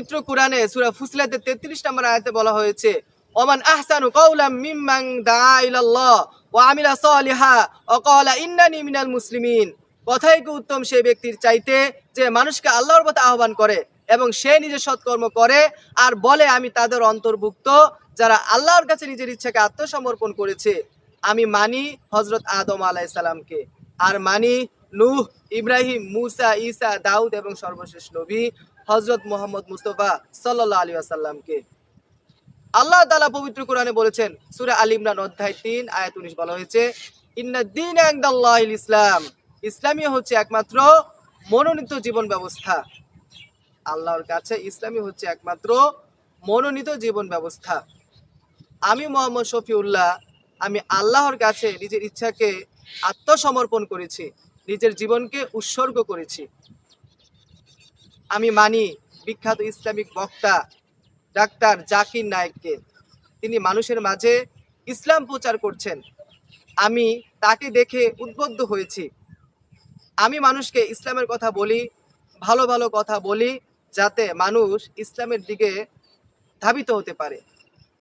পবিত্র কোরআনে সূরা ফুসিলাতের 33 নম্বর আয়াতে বলা হয়েছে, ওমান আহসানু কাওলাম মিম্মান দাআ ইলাল্লাহ ওয়া আমিলা সালিহা ওয়া ক্বালা ইন্নানি মিনাল মুসলিমিন। কথাই কি উত্তম সেই ব্যক্তির চাইতে যে মানুষকে আল্লাহর পথে আহ্বান করে এবং সে নিজে সৎকর্ম করে আর বলে আমি তাদের অন্তর্ভুক্ত যারা আল্লাহর কাছে নিজের ইচ্ছাকে আত্মসমর্পণ করেছে। আমি মানি হযরত আদম আলাইহিস সালামকে, আর মানি নূহ, ইব্রাহিম, মুসা, ঈসা, দাউদ এবং সর্বশেষ নবী হযরত মুহাম্মদ মুস্তাফা সাল্লাল্লাহু আলাইহি ওয়াসাল্লামকে। আল্লাহ তাআলা পবিত্র কোরআনে বলেছেন, সূরা আল ইমরান অধ্যায় 3 আয়াত 19 বলা হয়েছে, ইন্নাদ দীনা ইনদাল্লাহিল ইসলাম। ইসলামই হচ্ছে একমাত্র মনোনীত জীবন ব্যবস্থা। আল্লাহর কাছে ইসলামই হচ্ছে একমাত্র মনোনীত জীবন ব্যবস্থা। আমি মোহাম্মদ শফিউল্লাহ, আমি আল্লাহর কাছে নিজের ইচ্ছাকে আত্মসমর্পণ করেছি, নিজের জীবনকে উৎসর্গ করেছি। আমি মানি বিখ্যাত ইসলামিক বক্তা ডাক্তার জাকির নায়েককে। তিনি মানুষের মাঝে ইসলাম প্রচার করছেন। আমি তাকে দেখে উদ্বুদ্ধ হয়েছি। আমি মানুষকে ইসলামের কথা বলি, ভালো ভালো কথা বলি, যাতে মানুষ ইসলামের দিকে ধাবিত হতে পারে।